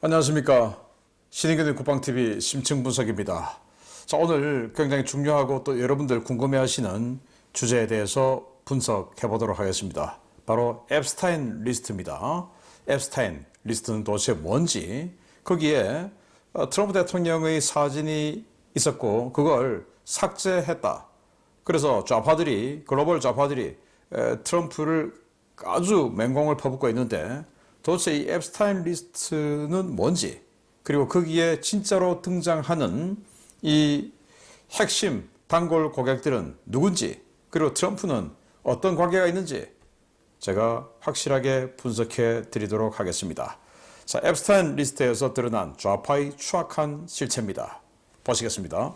안녕하십니까. 신인근의 국방TV 심층분석입니다. 자, 오늘 굉장히 중요하고 또 여러분들 궁금해하시는 주제에 대해서 분석해 보도록 하겠습니다. 바로 앱스타인 리스트입니다. 앱스타인 리스트는 도대체 뭔지, 거기에 트럼프 대통령의 사진이 있었고 그걸 삭제했다. 그래서 좌파들이, 글로벌 좌파들이 트럼프를 아주 맹공을 퍼붓고 있는데, 도대체 이 앱스타인 리스트는 뭔지, 그리고 거기에 진짜로 등장하는 이 핵심 단골 고객들은 누군지, 그리고 트럼프는 어떤 관계가 있는지 제가 확실하게 분석해 드리도록 하겠습니다. 자, 앱스타인 리스트에서 드러난 좌파의 추악한 실체입니다. 보시겠습니다.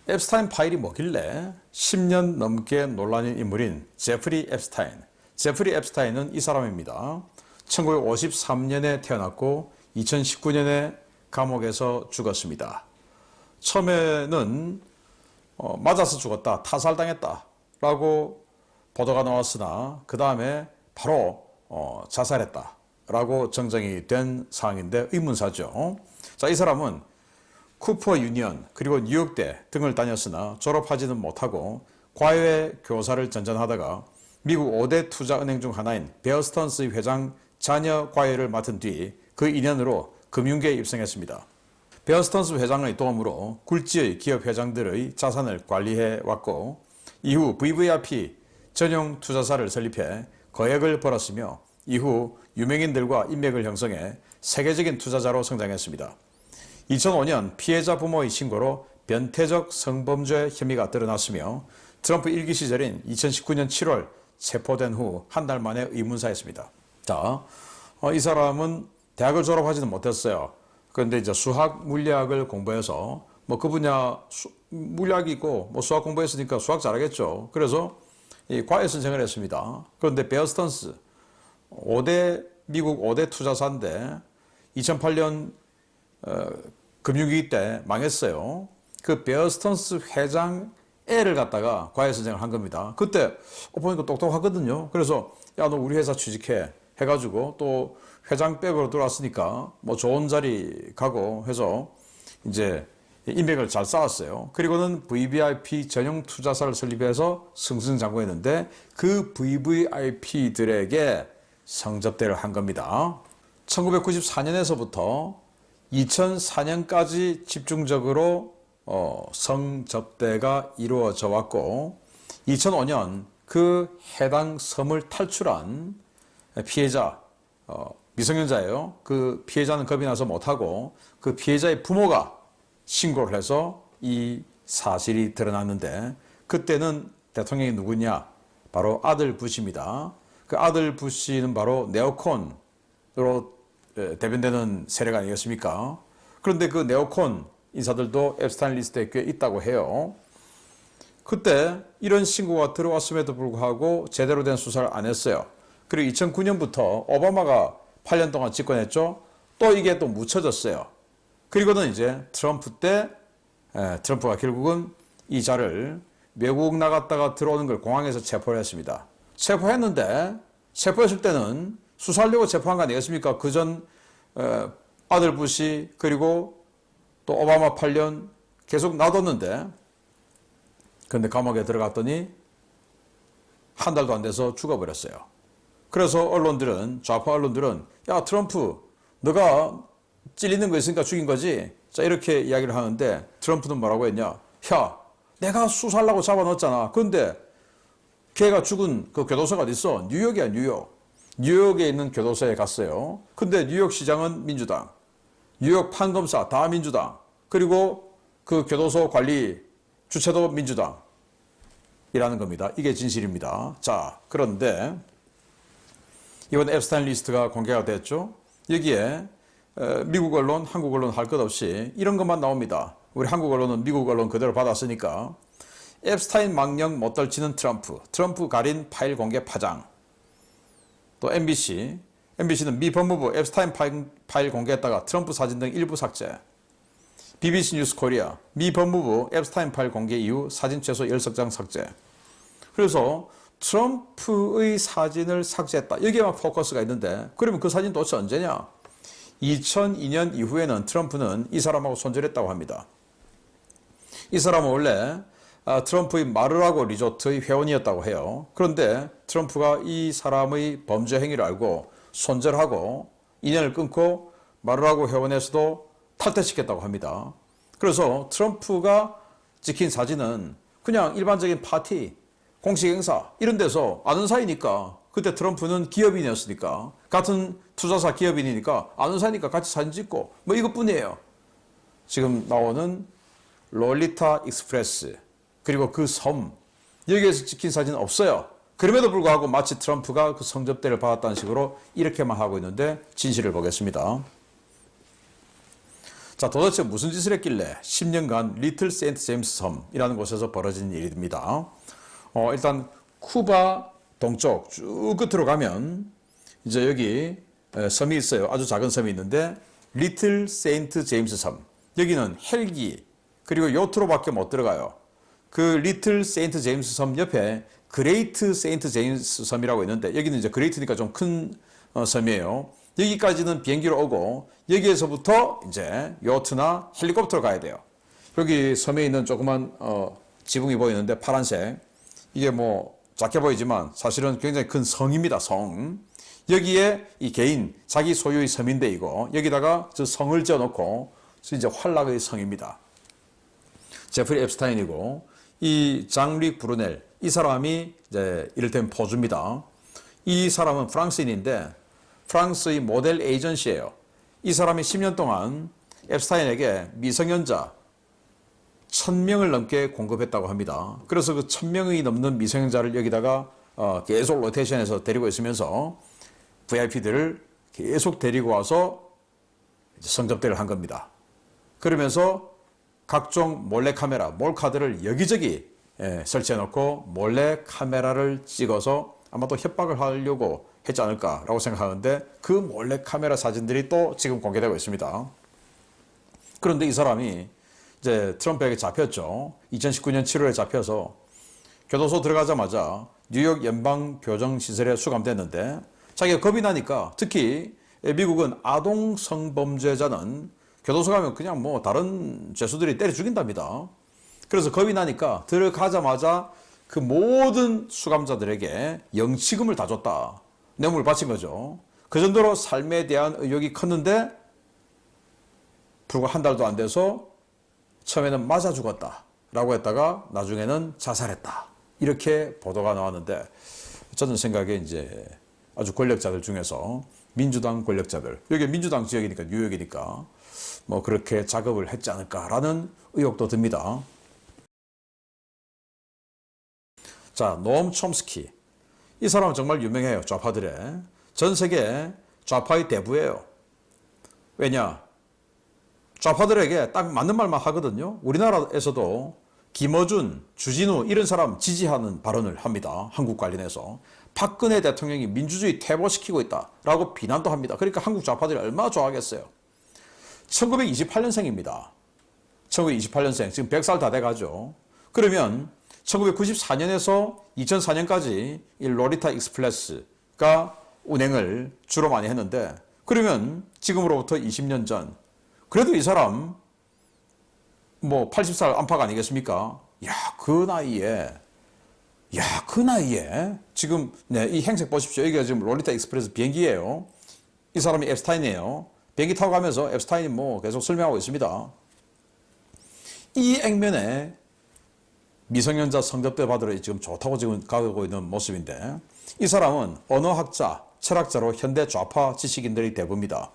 앱스타인 파일이 뭐길래 10년 넘게 논란인 인물인 제프리 앱스타인. 제프리 앱스타인은 이 사람입니다. 1953년에 태어났고 2019년에 감옥에서 죽었습니다. 처음에는 맞아서 죽었다, 타살당했다 라고 보도가 나왔으나 그 다음에 바로 자살했다 라고 정정이 된 사항인데 의문사죠. 자, 이 사람은 쿠퍼 유니언 그리고 뉴욕대 등을 다녔으나 졸업하지는 못하고 과외 교사를 전전하다가 미국 5대 투자은행 중 하나인 베어 스턴스 회장 자녀 과외를 맡은 뒤 그 인연으로 금융계에 입성했습니다. 베어 스턴스 회장의 도움으로 굴지의 기업 회장들의 자산을 관리해 왔고, 이후 VVIP 전용 투자사를 설립해 거액을 벌었으며, 이후 유명인들과 인맥을 형성해 세계적인 투자자로 성장했습니다. 2005년 피해자 부모의 신고로 변태적 성범죄 혐의가 드러났으며, 트럼프 1기 시절인 2019년 7월 체포된 후 한 달 만에 의문사했습니다. 자, 이 사람은 대학을 졸업하지는 못했어요. 그런데 이제 수학 물리학을 공부해서 그 분야 물리학이 있고 수학 공부했으니까 수학 잘하겠죠. 그래서 이 과외 선생을 했습니다. 그런데 베어 스턴스 미국 5대 투자사인데 2008년 금융위기 때 망했어요. 그 베어 스턴스 회장 애를 갖다가 과외 선생을 한 겁니다. 그때 보니까 똑똑하거든요. 그래서 야, 너 우리 회사 취직해 해가지고 또 회장백으로 들어왔으니까 좋은 자리 가고 해서 이제 인맥을 잘 쌓았어요. 그리고는 VVIP 전용 투자사를 설립해서 승승장구했는데 그 VVIP들에게 성접대를 한 겁니다. 1994년에서부터 2004년까지 집중적으로 성접대가 이루어져 왔고, 2005년 그 해당 섬을 탈출한 피해자, 미성년자예요. 그 피해자는 겁이 나서 못하고 그 피해자의 부모가 신고를 해서 이 사실이 드러났는데, 그때는 대통령이 누구냐? 바로 아들 부시입니다. 그 아들 부시는 바로 네오콘으로 대변되는 세력 아니겠습니까? 그런데 그 네오콘 인사들도 앱스타인 리스트에 꽤 있다고 해요. 그때 이런 신고가 들어왔음에도 불구하고 제대로 된 수사를 안 했어요. 그리고 2009년부터 오바마가 8년 동안 집권했죠. 또 이게 또 묻혀졌어요. 그리고는 이제 트럼프 때 트럼프가 결국은 이 자를 외국 나갔다가 들어오는 걸 공항에서 체포를 했습니다. 체포했는데, 체포했을 때는 수사하려고 체포한 거 아니겠습니까? 그전 아들 부시 그리고 또 오바마 8년 계속 놔뒀는데, 근데 감옥에 들어갔더니 한 달도 안 돼서 죽어버렸어요. 그래서 언론들은, 좌파 언론들은 야, 트럼프 너가 찔리는 거 있으니까 죽인 거지? 자, 이렇게 이야기를 하는데, 트럼프는 뭐라고 했냐? 야, 내가 수사하려고 잡아넣었잖아. 그런데 걔가 죽은 그 교도소가 어디 있어? 뉴욕이야, 뉴욕. 뉴욕에 있는 교도소에 갔어요. 근데 뉴욕 시장은 민주당, 뉴욕 판검사 다 민주당, 그리고 그 교도소 관리 주체도 민주당이라는 겁니다. 이게 진실입니다. 자, 그런데 이번 앱스타인 리스트가 공개가 됐죠. 여기에 미국 언론, 한국 언론 할 것 없이 이런 것만 나옵니다. 우리 한국 언론은 미국 언론 그대로 받았으니까. 앱스타인 망령 못 떨치는 트럼프, 트럼프 가린 파일 공개 파장. 또 MBC는 미 법무부 앱스타인 파일 공개했다가 트럼프 사진 등 일부 삭제. BBC 뉴스 코리아, 미 법무부 앱스타인 파일 공개 이후 사진 최소 10장 삭제. 그래서 트럼프의 사진을 삭제했다. 여기에만 포커스가 있는데, 그러면 그 사진 도대체 언제냐? 2002년 이후에는 트럼프는 이 사람하고 손절했다고 합니다. 이 사람은 원래 트럼프의 마르라고 리조트의 회원이었다고 해요. 그런데 트럼프가 이 사람의 범죄 행위를 알고 손절하고 인연을 끊고 마르라고 회원에서도 탈퇴시켰다고 합니다. 그래서 트럼프가 찍힌 사진은 그냥 일반적인 파티, 공식 행사 이런 데서 아는 사이니까, 그때 트럼프는 기업인이었으니까, 같은 투자사 기업인이니까 아는 사이니까 같이 사진 찍고 뭐 이것뿐이에요. 지금 나오는 롤리타 익스프레스 그리고 그 섬, 여기에서 찍힌 사진은 없어요. 그럼에도 불구하고 마치 트럼프가 그 성접대를 받았다는 식으로 이렇게만 하고 있는데, 진실을 보겠습니다. 자, 도대체 무슨 짓을 했길래 10년간 리틀 세인트 제임스 섬이라는 곳에서 벌어진 일입니다. 일단 쿠바 동쪽 쭉 끝으로 가면 이제 여기 섬이 있어요. 아주 작은 섬이 있는데 리틀 세인트 제임스 섬. 여기는 헬기 그리고 요트로밖에 못 들어가요. 그 리틀 세인트 제임스 섬 옆에 그레이트 세인트 제임스 섬이라고 있는데, 여기는 이제 그레이트니까 좀 큰 섬이에요. 여기까지는 비행기로 오고 여기에서부터 이제 요트나 헬리콥터로 가야 돼요. 여기 섬에 있는 조그만 지붕이 보이는데 파란색, 이게 뭐 작게 보이지만 사실은 굉장히 큰 성입니다. 성. 여기에 이 개인 자기 소유의 섬인데, 이거 여기다가 저 성을 지어놓고 이제 환락의 성입니다. 제프리 앱스타인이고 이 장릭 브루넬, 이 사람이 이제 이를테면 포주입니다. 이 사람은 프랑스인인데 프랑스의 모델 에이전시예요. 이 사람이 10년 동안 앱스타인에게 미성년자 1000명을 넘게 공급했다고 합니다. 그래서 그 1000명이 넘는 미성년자를 여기다가 계속 로테이션해서 데리고 있으면서 VIP들을 계속 데리고 와서 성접대를 한 겁니다. 그러면서 각종 몰래카메라, 몰카드를 여기저기 설치해놓고 몰래 카메라를 찍어서 아마 또 협박을 하려고 했지 않을까라고 생각하는데, 그 몰래 카메라 사진들이 또 지금 공개되고 있습니다. 그런데 이 사람이 이제 트럼프에게 잡혔죠. 2019년 7월에 잡혀서 교도소 들어가자마자 뉴욕 연방교정시설에 수감됐는데, 자기가 겁이 나니까, 특히 미국은 아동 성범죄자는 교도소 가면 그냥 뭐 다른 죄수들이 때려 죽인답니다. 그래서 겁이 나니까 들어가자마자 그 모든 수감자들에게 영치금을 다 줬다. 뇌물을 바친 거죠. 그 정도로 삶에 대한 의욕이 컸는데 불과 한 달도 안 돼서 처음에는 맞아 죽었다라고 했다가 나중에는 자살했다. 이렇게 보도가 나왔는데, 저는 생각에 이제 아주 권력자들 중에서 민주당 권력자들, 여기 민주당 지역이니까 뉴욕이니까 뭐 그렇게 작업을 했지 않을까라는 의혹도 듭니다. 자, 노엄 촘스키. 이 사람은 정말 유명해요. 좌파들의. 전 세계 좌파의 대부예요. 왜냐? 좌파들에게 딱 맞는 말만 하거든요. 우리나라에서도 김어준, 주진우 이런 사람 지지하는 발언을 합니다. 한국 관련해서. 박근혜 대통령이 민주주의 퇴보시키고 있다라고 비난도 합니다. 그러니까 한국 좌파들이 얼마나 좋아하겠어요. 1928년생입니다. 1928년생. 지금 100살 다 돼가죠. 그러면 1994년에서 2004년까지 이 롤리타 익스프레스가 운행을 주로 많이 했는데, 그러면 지금으로부터 20년 전, 그래도 이 사람 뭐 80살 안팎 아니겠습니까? 그 나이에 지금 이 행색 보십시오. 여기가 지금 롤리타 익스프레스 비행기예요. 이 사람이 앱스타인이에요. 비행기 타고 가면서 앱스타인이 뭐 계속 설명하고 있습니다. 이 액면에 미성년자 성접대 받으러 지금 좋다고 지금 가고 있는 모습인데, 이 사람은 언어학자, 철학자로 현대 좌파 지식인들의 대부입니다.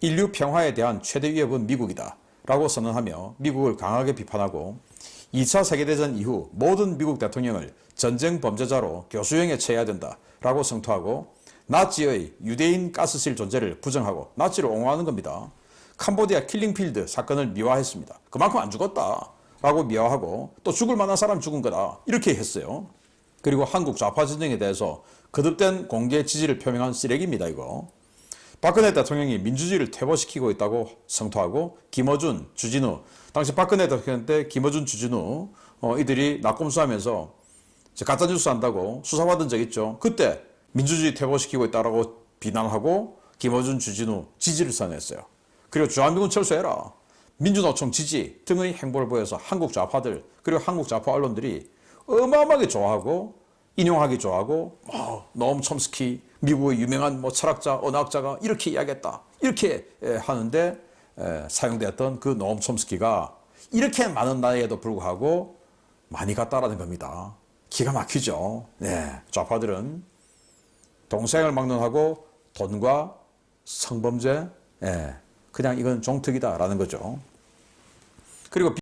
인류 평화에 대한 최대 위협은 미국이다 라고 선언하며 미국을 강하게 비판하고, 2차 세계대전 이후 모든 미국 대통령을 전쟁 범죄자로 교수형에 처해야 된다 라고 성토하고, 나치의 유대인 가스실 존재를 부정하고 나치를 옹호하는 겁니다. 캄보디아 킬링필드 사건을 미화했습니다. 그만큼 안 죽었다 라고 미화하고, 또 죽을 만한 사람 죽은 거다 이렇게 했어요. 그리고 한국 좌파 진영에 대해서 거듭된 공개 지지를 표명한 쓰레기입니다. 이거 박근혜 대통령이 민주주의를 퇴보시키고 있다고 성토하고, 김어준, 주진우, 당시 박근혜 대통령 때 김어준, 주진우 이들이 낙검수하면서 가짜뉴스 한다고 수사받은 적 있죠. 그때 민주주의 퇴보시키고 있다고 비난하고 김어준, 주진우 지지를 선언했어요. 그리고 주한미군 철수해라, 민주노총 지지 등의 행보를 보여서 한국 좌파들 그리고 한국 좌파 언론들이 어마어마하게 좋아하고 인용하기 좋아하고 노엄 촘스키 미국의 유명한 철학자 언어학자가 이렇게 이야기했다 이렇게 하는데 사용되었던 그 노엄 촘스키가 이렇게 많은 나이에도 불구하고 많이 갔다라는 겁니다. 기가 막히죠. 네, 좌파들은 동생을 막론하고 돈과 성범죄, 그냥 이건 종특이다라는 거죠. 그리고